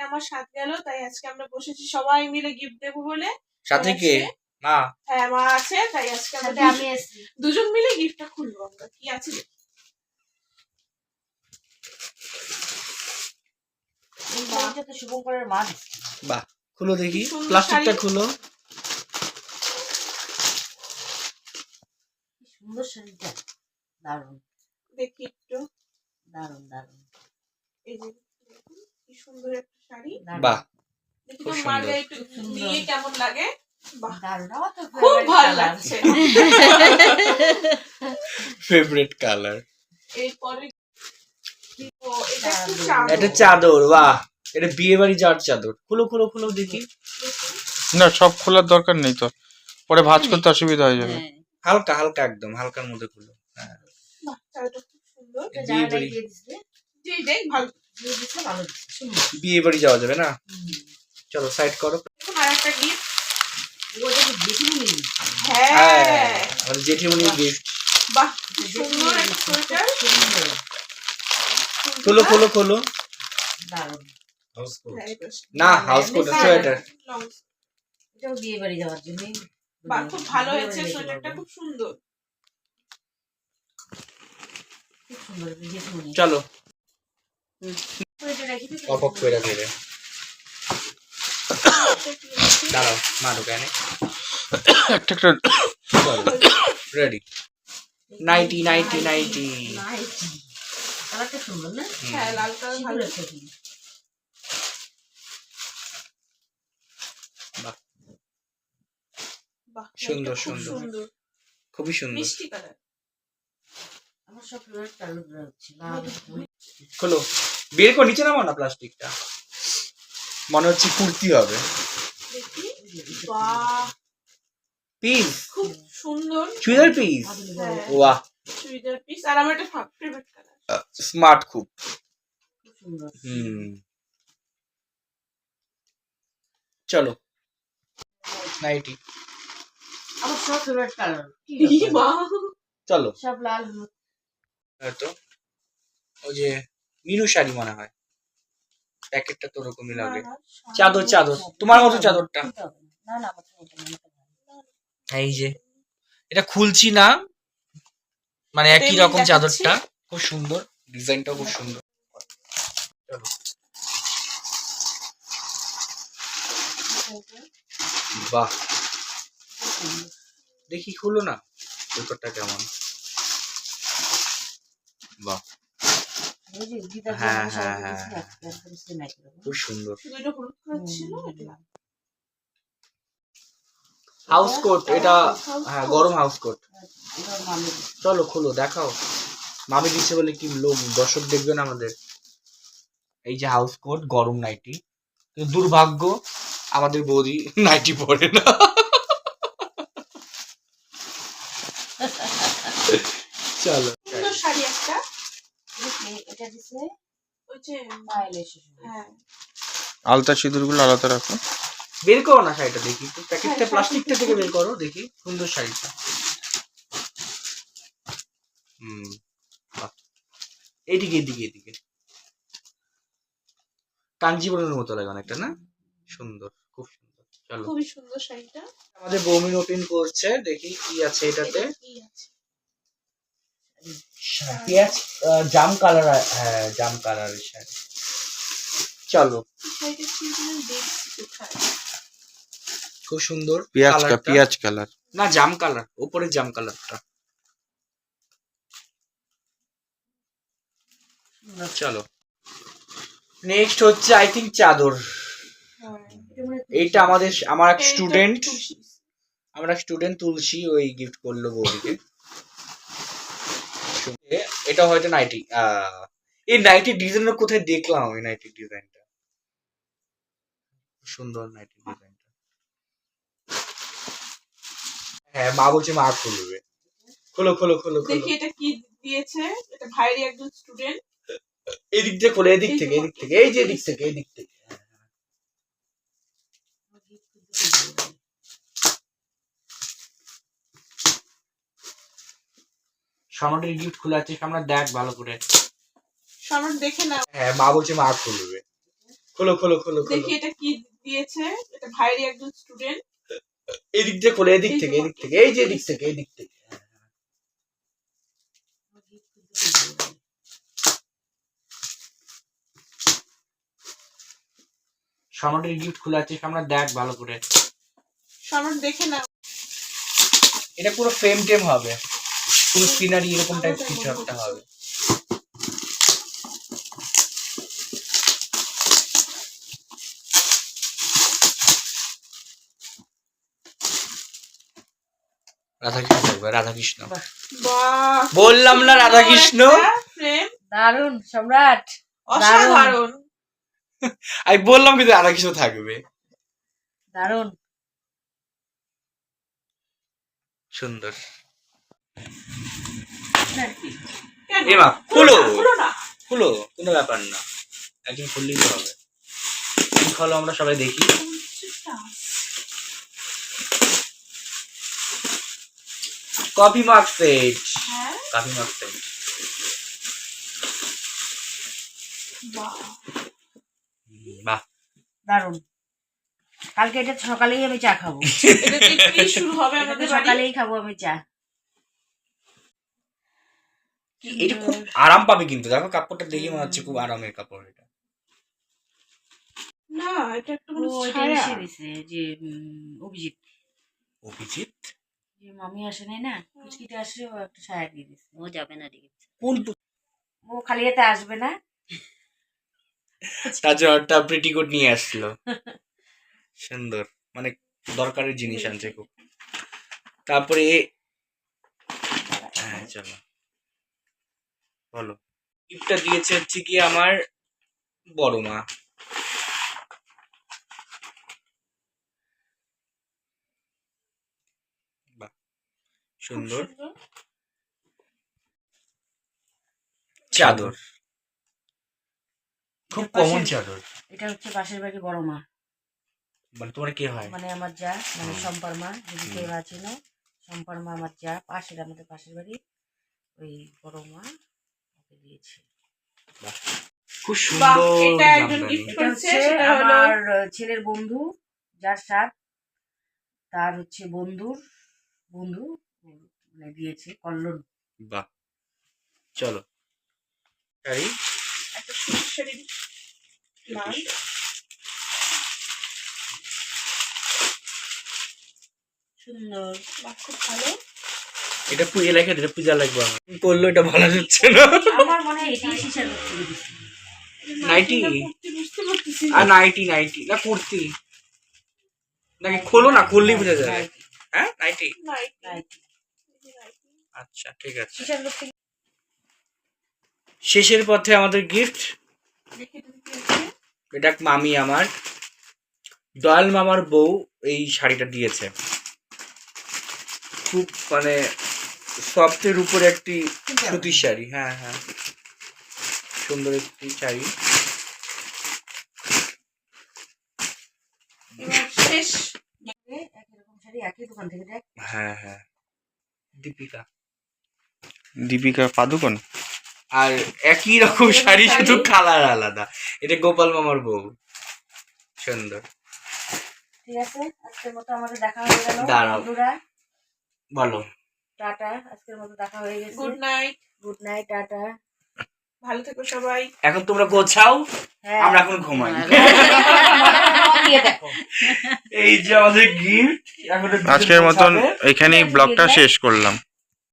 আমার সাথ গেল, তাই আজকে আমরা বসেছি সবাই মিলে গিফট দেবো বলে। সাথে কে? মা? হ্যাঁ, মা আছে, তাই আজকে আমরা দুজন মিলে গিফটটা খুলবো। আমরা কি আছে শুভঙ্করের মা। বাহ, খুলো দেখি, প্লাস্টিকটা খুলো। সুন্দর শাড়িটা, দারুণ। দেখি একটু, দারুণ দারুণ। এই যে কি সুন্দর একটা শাড়ি। বাহ, দেখি তো মার গায়ে একটু নিয়ে কেমন লাগে। বাহ, দারুণ, আমার তো খুব ভালো লাগছে। Favourite colour. এরপরে এটা চাদর। বাহ, এটা বিয়ে বাড়ি যাওয়ার চাদর। খুলো খুলো খুলো দেখি। না, সব খোলার দরকার নেই তো, পরে ভাঁজ করতে অসুবিধা হয়ে যাবে। হালকা হালকা, একদম হালকার মধ্যে খুলো। হ্যাঁ, বাহ, চাদরটা খুব সুন্দর। বিয়ে বাড়ি, জি দেখ, ভালো বিয়ে বাড়ি যাওয়া যাবে না। চলো সাইড করো। আর একটা গিফট। হ্যাঁ, হ্যাঁ, আমাদের জেঠিমনির গিফট। বাহ, সুন্দর একটা সোয়েটার। খুলো খুলো খুলো। দারুণ। না, হাউস কোট, সোয়েটার। এটাও বিয়ে বাড়ি যাওয়ার জন্য। বাহ, খুব ভালো হয়েছে সোয়েটারটা, খুব সুন্দর। খুব সুন্দর। চলো অপ অপ করে ফেলে দাঁড়াও, মা ঢোকায় একটা একটা রেডি। Nightie nightie nightie. কালারটা সুন্দর না? হ্যাঁ, লাল কালার ভালো। বাহ, সুন্দর খুব সুন্দর, সুন্দর, খুবই সুন্দর, মিষ্টি কালার। আমার সব ফেভারিট কালার হচ্ছে লাল। খোলো, বের করে নিচে নামাও না প্লাস্টিকটা। মনে হচ্ছে কুর্তি হবে। দেখি, বাহ, পিস, খুব সুন্দর চুড়িদার পিস। হ্যাঁ, বাহ, চুড়িদার পিস। আর আমার একটা ফেভারিট কালার। স্মার্ট খুব। সুন্দর। চলো নাইটি। আমার সব ফেভারিট কালার। চলো, সব লাল। তো ওই যে মিনু শাড়ি মনে হয়, প্যাকেটটা তো ওরকমই লাগে। চাদর চাদর, তোমার মতো চাদরটা। না না, এই যে এটা খুলছি না, মানে একই রকম চাদরটা, খুব সুন্দর, ডিজাইনটাও খুব সুন্দর। চলো, বাহ, দেখি খুলো না পেপারটা কেমন। বাহ, হ্যাঁ হ্যাঁ হ্যাঁ, খুব সুন্দর। হাউস কোট এটা, হ্যাঁ গরম হাউস কোট। চলো খুলো, দেখাও। মামি দিচ্ছে বলে কি লোক দর্শক দেখবে না আমাদের। এই যে হাউস কোট, গরম নাইটি। কিন্তু দুর্ভাগ্য আমাদের বৌদি নাইটি পরে না। চলো, শাড়ি একটা, এটা দিছে ওই যে হ্যাঁ, আলতা সিঁদুর গুলো আলাদা রাখো। বের করো না শাড়িটা দেখি, প্যাকেটটা প্লাস্টিকটা থেকে বের করো দেখি, সুন্দর শাড়িটা। এইদিকে এদিকে এদিকে, কাঞ্জিবরমের মতো লাগে অনেকটা না? সুন্দর, খুব সুন্দর। চলো, খুবই সুন্দর শাড়িটা। আমাদের বৌমিন ওপেন করছে, দেখি কি আছে এটাতে। পেঁয়াজ জাম কালার, হ্যাঁ জাম কালারের শাড়ি। চলো, খুব সুন্দর পেঁয়াজ কালার না, জাম কালার, উপরে জাম কালারটা। চলো, নেক্সট হচ্ছে আই থিঙ্ক চাদর। এইটা আমার এক স্টুডেন্ট তুলসী ওই গিফট করলো বৌদিকে। এটা হয়তো নাইটি। এই নাইটির ডিজাইনটা কোথায় দেখলাম? এই নাইটির ডিজাইনটা সুন্দর, নাইটির ডিজাইনটা। হ্যাঁ, মা বলছে মা খুলবে। খোলো খোলো খোলো, দেখি এটা কি দিয়েছে। এটা ভাইয়ের একজন স্টুডেন্ট। এদিক থেকে খোলো, এদিক থেকে এই যে এদিক থেকে। সম্রাটের গিফট খোলা আছে, সম্রাট দেখ ভালো করে। সম্রাট দেখে না, হ্যাঁ মা বলছে মা খুলবে। খোলো খোলো খোলো খোলো। দেখি এটা কি দিয়েছে। এটা ভাইয়েরই একজন স্টুডেন্ট। এদিক থেকে খোলো, এদিক থেকে, এদিক থেকে, এই যে এদিক থেকে, এদিক থেকে। সম্রাটের গিফট খোলা আছে, সম্রাট দেখ ভালো করে। সম্রাট দেখে না, এটা পুরো ফ্রেম টেম হবে, পুরো সিনারি এরকম টাইপ কিছু একটা হবে। রাধাকৃষ্ণ থাকবে, রাধাকৃষ্ণ। বাহ, বললাম না রাধাকৃষ্ণ। ফ্রেম দারুণ সম্রাট, অসাধারণ। আমি বললাম কিন্তু রাধাকৃষ্ণ থাকবে। দারুণ। সুন্দর। কেন? এমা খুলো, খুলো না। খুলো, কোনো ব্যাপার না, একদিন খুললেই তো হবে। কি খোলো আমরা সবাই দেখি। কফি মার্ক সেট, হ্যাঁ, কফি মার্ক সেট। বাহ, বাহ, দারুণ। কালকে এটা সকালেই আমি চা খাবো। এটা দেখতেই শুরু হবে এটা আমাদের বাড়ি। সকালেই খাবো আমি চা। এটা খুব আরাম পাবে কিন্তু, দেখো কাপড়টা দেখে মনে হচ্ছে খুব আরামের কাপড় এটা। না, এটা একটু ও মানে এটা ছায়া। এসে দিছে যে অভিজিৎ, অভিজিৎ যে মামি আসে নাই না, কুচকিটা আসে, ও একটা ছায়া দিয়ে দিছে। ও যাবে না ঠিক আছে, কোন ও খালি এতে আসবে না। তার জন্য একটা পেটিকোট নিয়ে আসছিল। সুন্দর, মানে দরকারি জিনিস আনছে খুব। তারপরে হ্যাঁ চলো বলো। গিফটটা দিয়েছে হচ্ছে কি আমার বড় মা। বাহ, সুন্দর চাদর, খুব কমন চাদর। এটা হচ্ছে পাশের বাড়ি বড় মা, মানে তোমার কে হয়? মানে আমার যা, মানে সম্পার মা, যদি কেউ না চিনো, সম্পার মা আমার যা, পাশের, আমাদের পাশের বাড়ি, ওই বড় মা ওকে দিয়েছে। খুব বাহ, সুন্দর এটা একজন জামদানি। gift এটা হচ্ছে সেটা হলো- আমার ছেলের বন্ধু, যার সাথ, তার হচ্ছে বন্ধুর বন্ধু মানে দিয়েছে কল্লোল। বাহ, চলো শাড়ি, একটা সুতির শাড়ি, লাল। সুন্দর। বাহ, খুব ভালো। এটা পূজা লেখা দিলে পূজা লাগবে আমার করলো, এটা বলা যাচ্ছে না। আমার মনে হয় এটাই শিশার থেকে দিচ্ছে। নাইটি না, কুর্তি বুঝতে পারতেছি না। আর নাইটি, নাইটি না কুর্তি নাকি? খোলো না, খুললেই বোঝা যাবে। হ্যাঁ নাইটি, নাইটি, নাইটি। নাইটি। আচ্ছা ঠিক আছে। শিশার থেকে শেষের পথে আমাদের গিফট, দেখি এটা কি আছে। এটা এক মামি আমার, দয়াল মামার বউ এই শাড়িটা দিয়েছে। খুব মানে সফটের উপরে একটি সুতির শাড়ি। হ্যাঁ হ্যাঁ, সুন্দর একটি শাড়ি। এবার শেষ। একই রকম শাড়ি একই দোকান থেকে দেখ। হ্যাঁ হ্যাঁ, দীপিকা। দীপিকা পাদুকোন। আর একই রকম শাড়ি, শুধু কালার আলাদা। এটা গোপাল মামার বউ। সুন্দর। ঠিক আছে, আজকের মতো আমাদের দেখা হয়ে গেল দাঁড়াও। বন্ধুরা। বলো টাটা, আজকের মতো দেখা হয়ে গেছে। Good night, good night, tata. ভালো থেকো সবাই। এখন তোমরা গোছাও, হ্যাঁ, আমরা এখন ঘুমাই। দিয়ে দেখো। এই যে আমাদের গিফট। আজকের মতন এখানেই ব্লগটা শেষ করলাম।